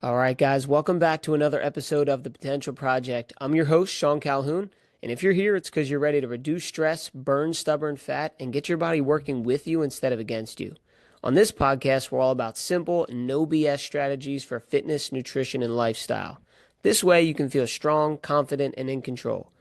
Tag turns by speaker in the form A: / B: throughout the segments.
A: All right, guys, welcome back to another episode of The Potential Project. I'm your host, Sean Calhoun, and if you're here, it's because you're ready to reduce stress, burn stubborn fat, and get your body working with you instead of against you. On this podcast, we're all about simple, no BS strategies for fitness, nutrition, and lifestyle. This way, you can feel strong, confident, and in control.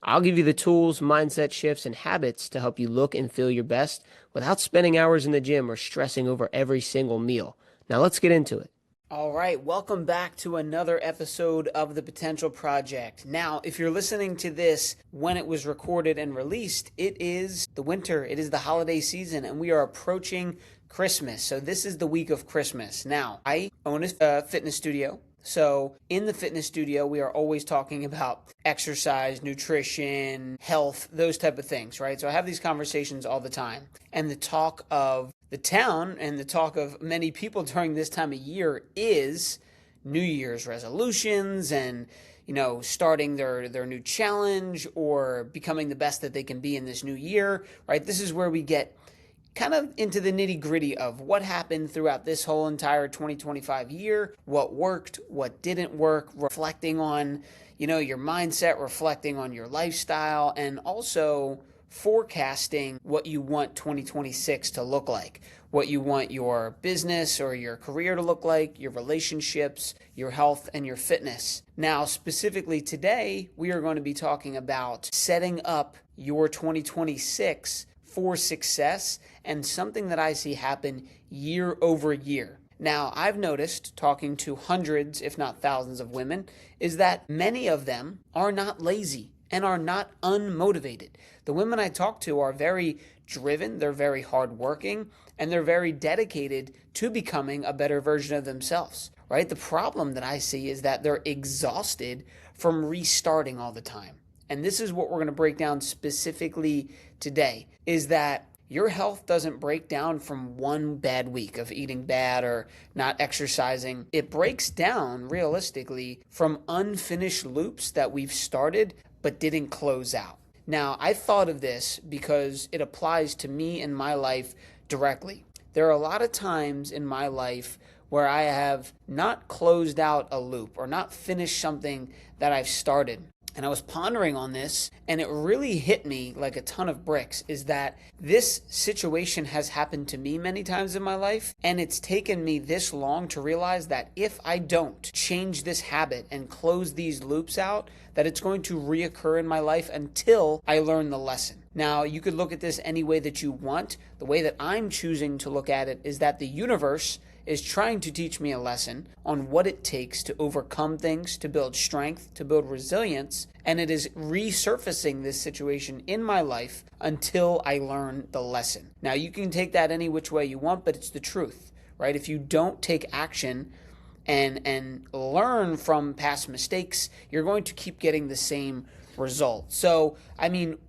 A: I'll give you the tools, mindset shifts, and habits to help you look and feel your best without spending hours in the gym or stressing over every single meal. Now, let's get into it. All right, welcome back to another episode of The Potential Project. Now, if you're listening to this when it was recorded and released, it is the winter, it is the holiday season, and we are approaching Christmas. So this is the week of Christmas. Now, I own a fitness studio. So in the fitness studio, we are always talking about exercise, nutrition, health, those type of things, right? So I have these conversations all the time. And the talk of the town and the talk of many people during this time of year is New Year's resolutions and, starting their new challenge or becoming the best that they can be in this new year, right? This is where we get kind of into the nitty gritty of what happened throughout this whole entire 2025 year, what worked, what didn't work, reflecting on, your mindset, reflecting on your lifestyle, and also forecasting what you want 2026 to look like, what you want your business or your career to look like, your relationships, your health, and your fitness. Now, specifically today, we are going to be talking about setting up your 2026 for success and something that I see happen year over year. Now, I've noticed, talking to hundreds, if not thousands of women, is that many of them are not lazy and are not unmotivated. The women I talk to are very driven, they're very hardworking, and they're very dedicated to becoming a better version of themselves, right? The problem that I see is that they're exhausted from restarting all the time. And this is what we're going to break down specifically today, is that your health doesn't break down from one bad week of eating bad or not exercising. It breaks down realistically from unfinished loops that we've started but didn't close out. Now, I thought of this because it applies to me in my life directly. There are a lot of times in my life where I have not closed out a loop or not finished something that I've started. And I was pondering on this, and it really hit me like a ton of bricks, is that this situation has happened to me many times in my life, and it's taken me this long to realize that if I don't change this habit and close these loops out, that it's going to reoccur in my life until I learn the lesson. Now, you could look at this any way that you want. The way that I'm choosing to look at it is that the universe is trying to teach me a lesson on what it takes to overcome things, to build strength, to build resilience, and it is resurfacing this situation in my life until I learn the lesson. Now, you can take that any which way you want, but it's the truth, right? If you don't take action and learn from past mistakes, you're going to keep getting the same result. So,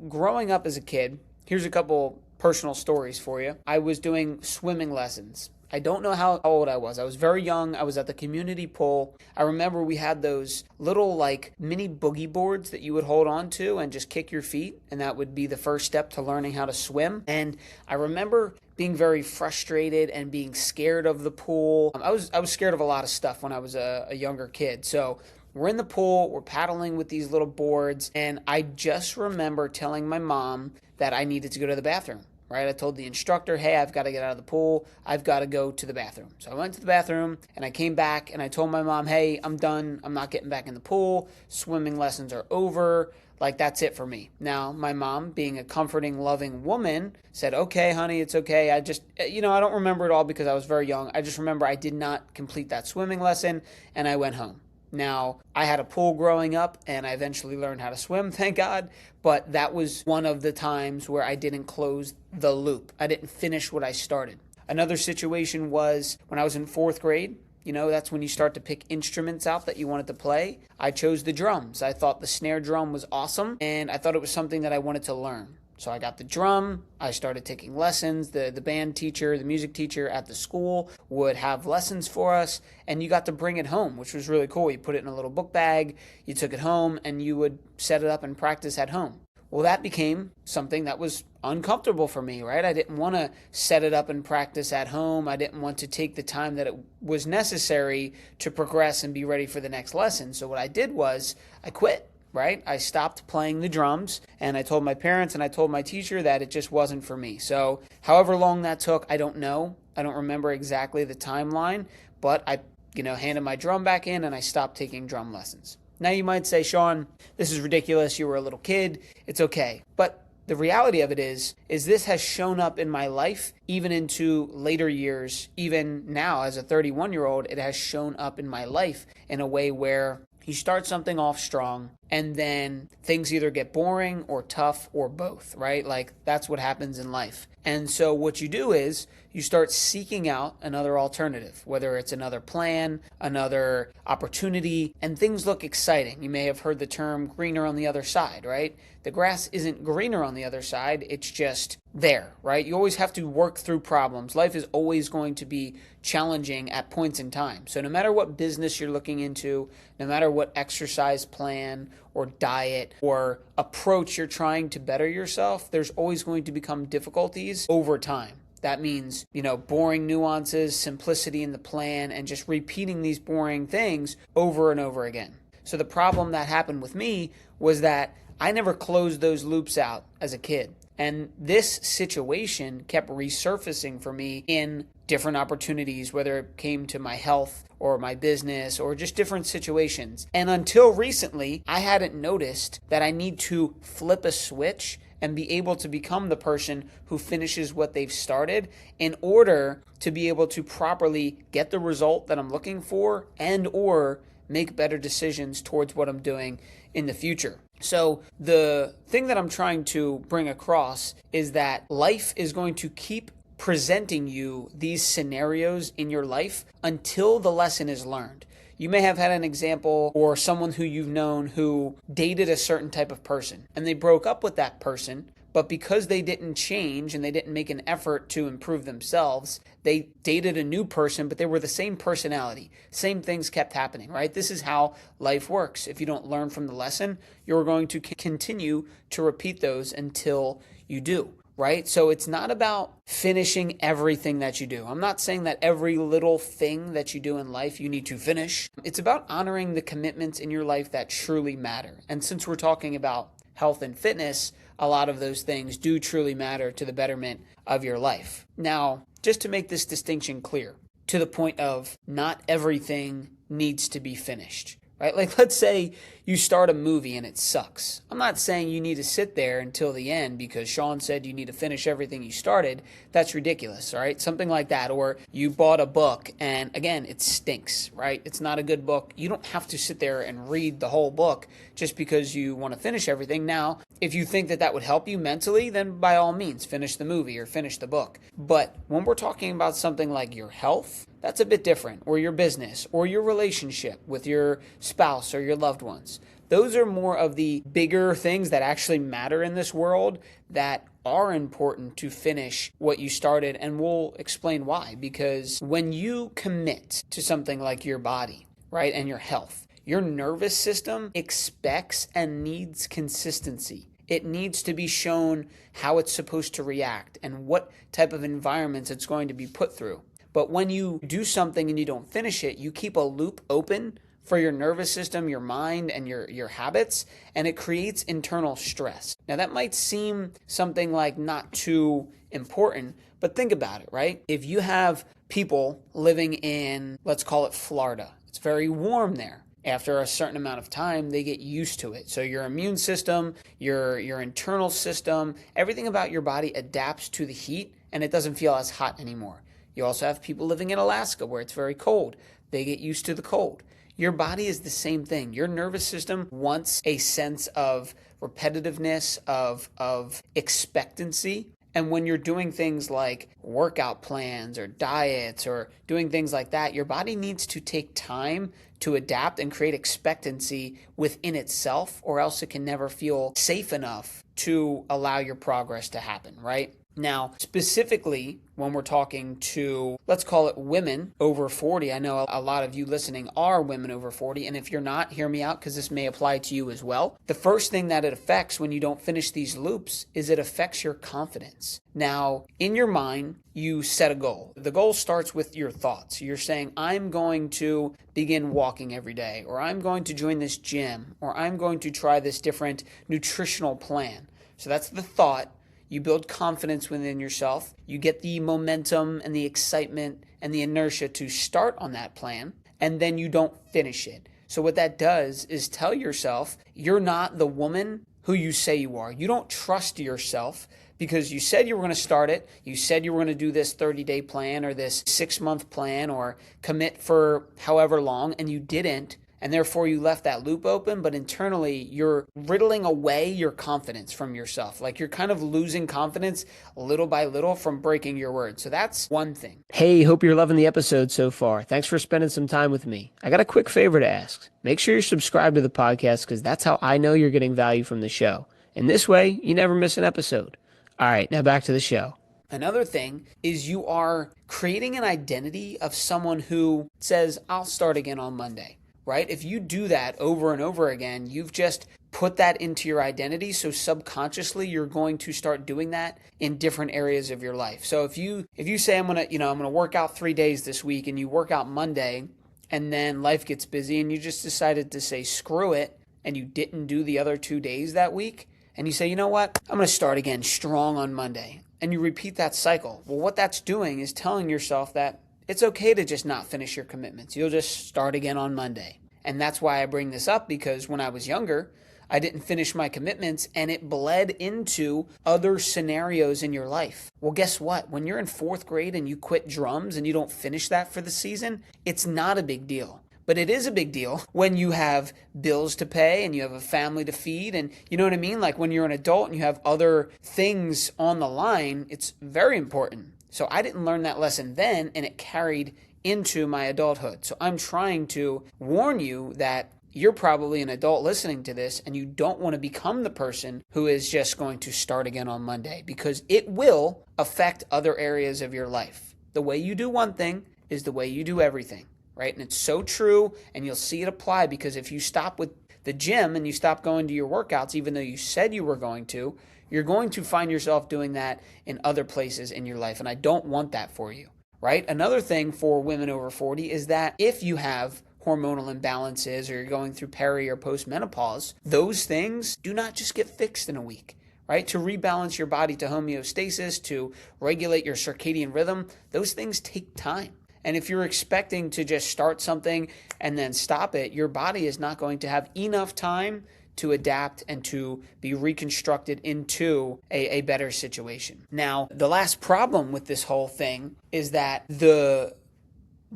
A: growing up as a kid, here's a couple personal stories for you. I was doing swimming lessons. I don't know how old I was. I was very young. I was at the community pool. I remember we had those little mini boogie boards that you would hold on to and just kick your feet. And that would be the first step to learning how to swim. And I remember being very frustrated and being scared of the pool. I was scared of a lot of stuff when I was a younger kid. So we're in the pool, we're paddling with these little boards. And I just remember telling my mom that I needed to go to the bathroom. Right? I told the instructor, hey, I've got to get out of the pool. I've got to go to the bathroom. So I went to the bathroom and I came back and I told my mom, hey, I'm done. I'm not getting back in the pool. Swimming lessons are over. That's it for me. Now, my mom, being a comforting, loving woman, said, okay, honey, it's okay. I just, I don't remember it all because I was very young. I just remember I did not complete that swimming lesson and I went home. Now, I had a pool growing up and I eventually learned how to swim, thank God, but that was one of the times where I didn't close the loop. I didn't finish what I started. Another situation was when I was in fourth grade. That's when you start to pick instruments out that you wanted to play. I chose the drums. I thought the snare drum was awesome and I thought it was something that I wanted to learn. So I got the drum, I started taking lessons. The band teacher, the music teacher at the school would have lessons for us, and you got to bring it home, which was really cool. You put it in a little book bag, you took it home, and you would set it up and practice at home. Well, that became something that was uncomfortable for me, right? I didn't want to set it up and practice at home. I didn't want to take the time that it was necessary to progress and be ready for the next lesson. So what I did was I quit. Right? I stopped playing the drums, and I told my parents and I told my teacher that it just wasn't for me. So however long that took, I don't know. I don't remember exactly the timeline, but I, handed my drum back in and I stopped taking drum lessons. Now you might say, Sean, this is ridiculous. You were a little kid. It's okay. But the reality of it is this has shown up in my life, even into later years, even now as a 31-year-old, it has shown up in my life in a way where you start something off strong and then things either get boring or tough or both, right? Like that's what happens in life. And so what you do is you start seeking out another alternative, whether it's another plan, another opportunity, and things look exciting. You may have heard the term greener on the other side, right? The grass isn't greener on the other side. It's just there, right? You always have to work through problems. Life is always going to be challenging at points in time. So no matter what business you're looking into, no matter what exercise plan or diet or approach you're trying to better yourself, there's always going to become difficulties over time. That means, boring nuances, simplicity in the plan, and just repeating these boring things over and over again. So the problem that happened with me was that I never closed those loops out as a kid. And this situation kept resurfacing for me in different opportunities, whether it came to my health or my business or just different situations. And until recently, I hadn't noticed that I need to flip a switch and be able to become the person who finishes what they've started in order to be able to properly get the result that I'm looking for and or make better decisions towards what I'm doing in the future. So the thing that I'm trying to bring across is that life is going to keep presenting you these scenarios in your life until the lesson is learned. You may have had an example or someone who you've known who dated a certain type of person and they broke up with that person, but because they didn't change and they didn't make an effort to improve themselves, they dated a new person, but they were the same personality. Same things kept happening, right? This is how life works. If you don't learn from the lesson, you're going to continue to repeat those until you do. Right? So it's not about finishing everything that you do. I'm not saying that every little thing that you do in life you need to finish. It's about honoring the commitments in your life that truly matter. And since we're talking about health and fitness, a lot of those things do truly matter to the betterment of your life. Now, just to make this distinction clear, to the point of not everything needs to be finished. Right? Like let's say you start a movie and it sucks. I'm not saying you need to sit there until the end because Sean said you need to finish everything you started. That's ridiculous, right? Something like that. Or you bought a book and again, it stinks, right? It's not a good book. You don't have to sit there and read the whole book just because you want to finish everything. Now, if you think that that would help you mentally, then by all means, finish the movie or finish the book. But when we're talking about something like your health, that's a bit different, or your business, or your relationship with your spouse or your loved ones. Those are more of the bigger things that actually matter in this world that are important to finish what you started, and we'll explain why. Because when you commit to something like your body, right, and your health, your nervous system expects and needs consistency. It needs to be shown how it's supposed to react and what type of environments it's going to be put through. But when you do something and you don't finish it, you keep a loop open for your nervous system, your mind, and your habits, and it creates internal stress. Now, that might seem something like not too important, but think about it, right? If you have people living in, let's call it Florida, it's very warm there. After a certain amount of time, they get used to it. So your immune system, your internal system, everything about your body adapts to the heat, and it doesn't feel as hot anymore. You also have people living in Alaska where it's very cold. They get used to the cold. Your body is the same thing. Your nervous system wants a sense of repetitiveness, of expectancy. And when you're doing things like workout plans or diets or doing things like that, your body needs to take time to adapt and create expectancy within itself, or else it can never feel safe enough to allow your progress to happen, right? Now, specifically when we're talking to, let's call it women over 40, I know a lot of you listening are women over 40, and if you're not, hear me out because this may apply to you as well. The first thing that it affects when you don't finish these loops is it affects your confidence. Now, in your mind, you set a goal. The goal starts with your thoughts. You're saying, I'm going to begin walking every day, or I'm going to join this gym, or I'm going to try this different nutritional plan. So that's the thought. You build confidence within yourself. You get the momentum and the excitement and the inertia to start on that plan, and then you don't finish it. So what that does is tell yourself you're not the woman who you say you are. You don't trust yourself because you said you were going to start it. You said you were going to do this 30-day plan or this 6-month plan or commit for however long, and you didn't. And therefore you left that loop open, but internally you're riddling away your confidence from yourself. Like you're kind of losing confidence little by little from breaking your word. So that's one thing. Hey, hope you're loving the episode so far. Thanks for spending some time with me. I got a quick favor to ask. Make sure you're subscribed to the podcast because that's how I know you're getting value from the show. And this way, you never miss an episode. All right, now back to the show. Another thing is you are creating an identity of someone who says, I'll start again on Monday. Right? If you do that over and over again, you've just put that into your identity. So subconsciously, you're going to start doing that in different areas of your life. So if you say I'm gonna work out 3 days this week, and you work out Monday, and then life gets busy, and you just decided to say screw it, and you didn't do the other 2 days that week, and you say, you know what, I'm gonna start again strong on Monday, and you repeat that cycle. Well, what that's doing is telling yourself that it's okay to just not finish your commitments. You'll just start again on Monday. And that's why I bring this up, because when I was younger, I didn't finish my commitments and it bled into other scenarios in your life. Well, guess what? When you're in 4th grade and you quit drums and you don't finish that for the season, it's not a big deal. But it is a big deal when you have bills to pay and you have a family to feed, and you know what I mean? Like when you're an adult and you have other things on the line, it's very important. So I didn't learn that lesson then, and it carried into my adulthood. So I'm trying to warn you that you're probably an adult listening to this, and you don't want to become the person who is just going to start again on Monday, because it will affect other areas of your life. The way you do one thing is the way you do everything, right? And it's so true, and you'll see it apply, because if you stop with the gym and you stop going to your workouts, even though you said you were going to, you're going to find yourself doing that in other places in your life. And I don't want that for you, right? Another thing for women over 40 is that if you have hormonal imbalances or you're going through peri or postmenopause, those things do not just get fixed in a week, right? To rebalance your body to homeostasis, to regulate your circadian rhythm, those things take time. And if you're expecting to just start something and then stop it, your body is not going to have enough time to adapt and to be reconstructed into a better situation. Now, the last problem with this whole thing is that the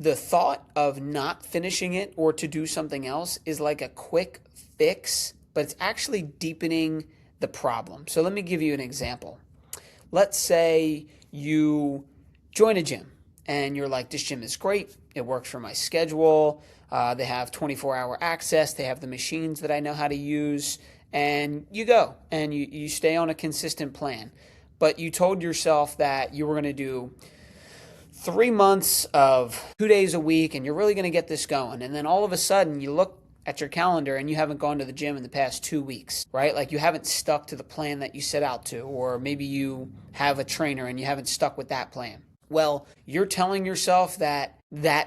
A: thought of not finishing it or to do something else is like a quick fix, but it's actually deepening the problem. So let me give you an example. Let's say you join a gym and you're like, this gym is great. It works for my schedule. They have 24-hour access. They have the machines that I know how to use. And you go and you stay on a consistent plan. But you told yourself that you were going to do 3 months of 2 days a week, and you're really going to get this going. And then all of a sudden you look at your calendar and you haven't gone to the gym in the past 2 weeks, right? Like you haven't stuck to the plan that you set out to, or maybe you have a trainer and you haven't stuck with that plan. Well, you're telling yourself that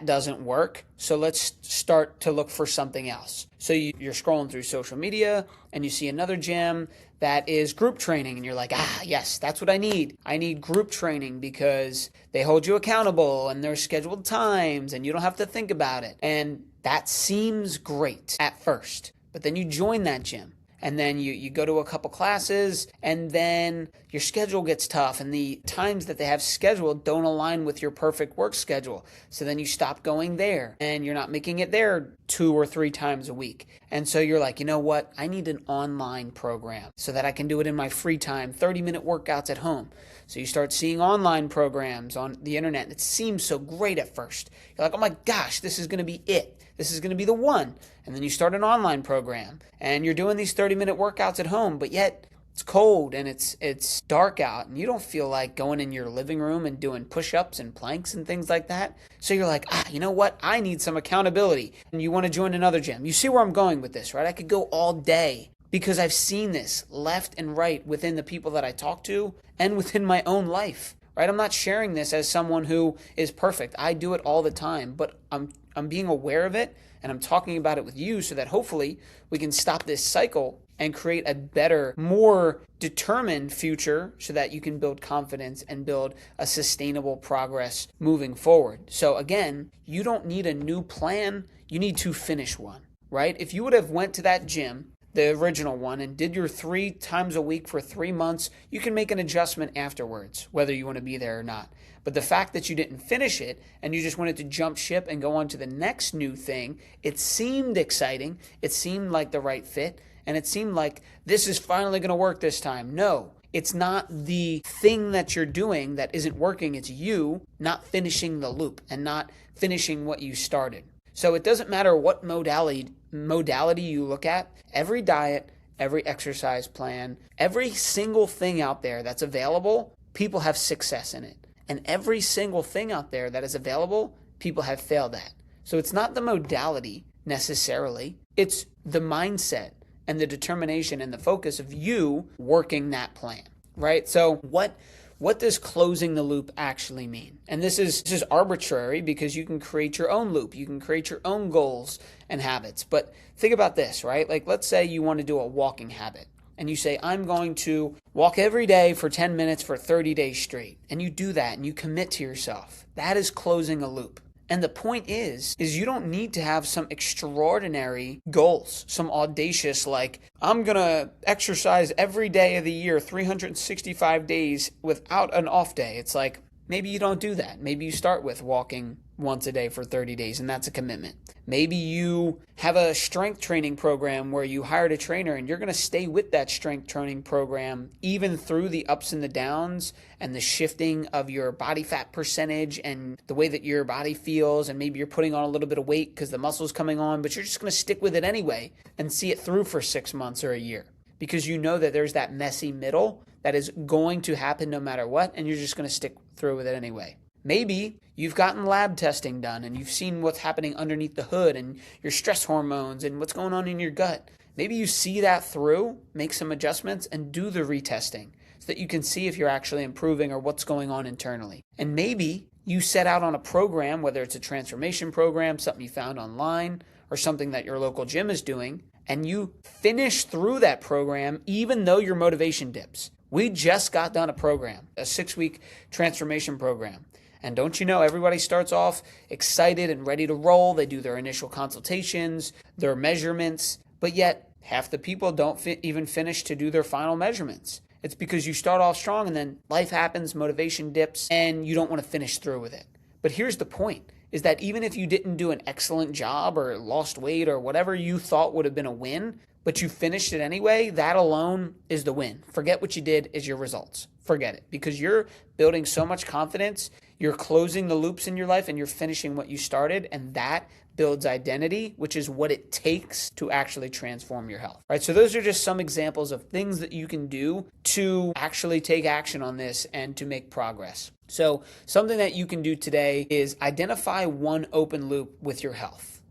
A: doesn't work, so let's start to look for something else. So you're scrolling through social media and you see another gym that is group training, and you're like, yes, that's what I need. I need group training because they hold you accountable and there's scheduled times and you don't have to think about it. And that seems great at first, but then you join that gym. And then you go to a couple classes, and then your schedule gets tough, and the times that they have scheduled don't align with your perfect work schedule. So then you stop going there, and you're not making it there 2 or 3 times a week. And so you're like, you know what? I need an online program so that I can do it in my free time, 30-minute workouts at home. So you start seeing online programs on the internet, and it seems so great at first. You're like, oh my gosh, this is going to be it. This is going to be the one. And then you start an online program and you're doing these 30-minute workouts at home, but yet It's cold and it's dark out and you don't feel like going in your living room and doing push-ups and planks and things like that. So you're like, you know what? I need some accountability. And you want to join another gym. You see where I'm going with this, right? I could go all day because I've seen this left and right within the people that I talk to and within my own life, right? I'm not sharing this as someone who is perfect. I do it all the time, but I'm being aware of it and I'm talking about it with you so that hopefully we can stop this cycle and create a better, more determined future so that you can build confidence and build a sustainable progress moving forward. So again, you don't need a new plan, you need to finish one, right? If you would have went to that gym, the original one, and did your 3 times a week for 3 months, you can make an adjustment afterwards, whether you want to be there or not. But the fact that you didn't finish it and you just wanted to jump ship and go on to the next new thing, it seemed exciting, it seemed like the right fit, and it seemed like this is finally going to work this time. No, it's not the thing that you're doing that isn't working. It's you not finishing the loop and not finishing what you started. So it doesn't matter what modality you look at, every diet, every exercise plan, every single thing out there that's available, people have success in it. And every single thing out there that is available, people have failed at. So it's not the modality necessarily, it's the mindset and the determination and the focus of you working that plan, right? So what does closing the loop actually mean? And this is arbitrary because you can create your own loop. You can create your own goals and habits. But think about this, right? Like let's say you want to do a walking habit and you say, I'm going to walk every day for 10 minutes for 30 days straight. And you do that and you commit to yourself. That is closing a loop. And the point is you don't need to have some extraordinary goals, some audacious like, I'm going to exercise every day of the year, 365 days without an off day. It's like, maybe you don't do that. Maybe you start with walking once a day for 30 days, and that's a commitment. Maybe you have a strength training program where you hired a trainer and you're going to stay with that strength training program even through the ups and the downs and the shifting of your body fat percentage and the way that your body feels, and maybe you're putting on a little bit of weight because the muscle's coming on, but you're just going to stick with it anyway and see it through for 6 months or a year because you know that there's that messy middle that is going to happen no matter what, and you're just going to stick through with it anyway. Maybe you've gotten lab testing done and you've seen what's happening underneath the hood and your stress hormones and what's going on in your gut. Maybe you see that through, make some adjustments, and do the retesting so that you can see if you're actually improving or what's going on internally. And maybe you set out on a program, whether it's a transformation program, something you found online, or something that your local gym is doing, and you finish through that program even though your motivation dips. We just got done a program, a 6-week transformation program. And don't you know, everybody starts off excited and ready to roll. They do their initial consultations, their measurements, but yet half the people don't even finish to do their final measurements. It's because you start off strong and then life happens, motivation dips, and you don't want to finish through with it. But here's the point, is that even if you didn't do an excellent job or lost weight or whatever you thought would have been a win, but you finished it anyway, that alone is the win. Forget what you did is your results. Forget it, because you're building so much confidence, you're closing the loops in your life and you're finishing what you started, and that builds identity, which is what it takes to actually transform your health. Right? So those are just some examples of things that you can do to actually take action on this and to make progress. So something that you can do today is identify one open loop with your health,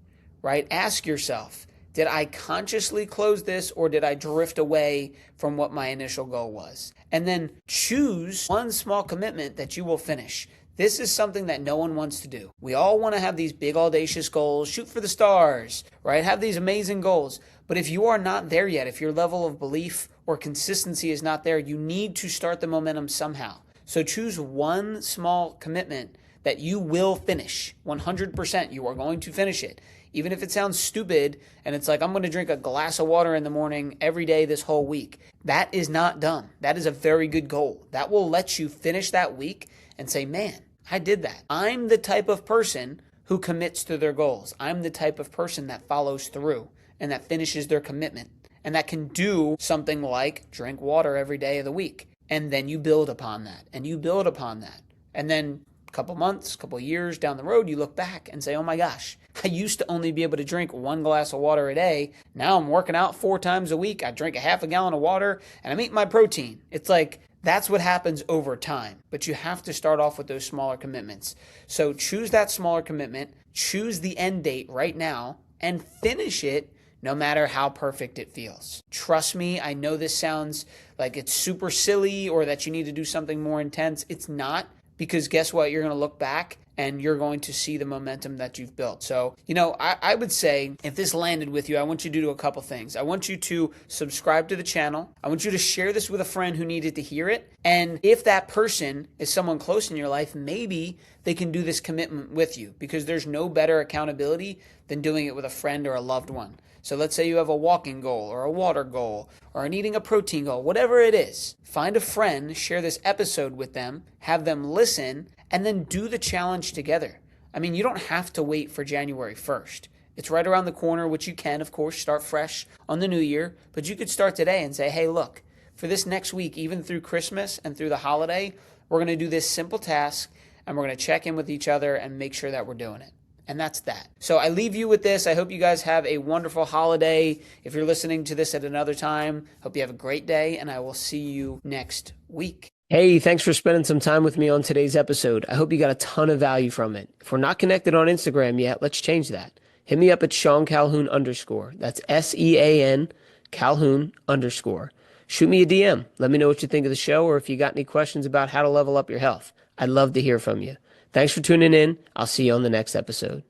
A: right? Ask yourself, did I consciously close this or did I drift away from what my initial goal was? And then choose one small commitment that you will finish. This is something that no one wants to do. We all want to have these big audacious goals, shoot for the stars, right? Have these amazing goals. But if you are not there yet, if your level of belief or consistency is not there, you need to start the momentum somehow. So choose one small commitment that you will finish. 100%, you are going to finish it. Even if it sounds stupid and it's like, I'm going to drink a glass of water in the morning every day this whole week. That is not dumb. That is a very good goal. That will let you finish that week and say, man, I did that. I'm the type of person who commits to their goals. I'm the type of person that follows through and that finishes their commitment and that can do something like drink water every day of the week. And then you build upon that and you build upon that. And then couple months, couple years down the road, you look back and say, oh my gosh, I used to only be able to drink 1 glass of water a day. Now I'm working out 4 times a week. I drink a half a gallon of water and I'm eating my protein. It's like, that's what happens over time. But you have to start off with those smaller commitments. So choose that smaller commitment, choose the end date right now, and finish it no matter how perfect it feels. Trust me, I know this sounds like it's super silly or that you need to do something more intense. It's not, because guess what? You're going to look back and you're going to see the momentum that you've built. So, I would say if this landed with you, I want you to do a couple things. I want you to subscribe to the channel. I want you to share this with a friend who needed to hear it. And if that person is someone close in your life, maybe they can do this commitment with you, because there's no better accountability than doing it with a friend or a loved one. So let's say you have a walking goal or a water goal or an eating a protein goal, whatever it is. Find a friend, share this episode with them, have them listen, and then do the challenge together. I mean, you don't have to wait for January 1st. It's right around the corner, which you can, of course, start fresh on the new year. But you could start today and say, hey, look, for this next week, even through Christmas and through the holiday, we're going to do this simple task, and we're going to check in with each other and make sure that we're doing it. And that's that. So I leave you with this. I hope you guys have a wonderful holiday. If you're listening to this at another time, hope you have a great day, and I will see you next week. Hey, thanks for spending some time with me on today's episode. I hope you got a ton of value from it. If we're not connected on Instagram yet, let's change that. Hit me up at Sean Calhoun _. That's SEAN Calhoun _. Shoot me a DM. Let me know what you think of the show, or if you got any questions about how to level up your health. I'd love to hear from you. Thanks for tuning in. I'll see you on the next episode.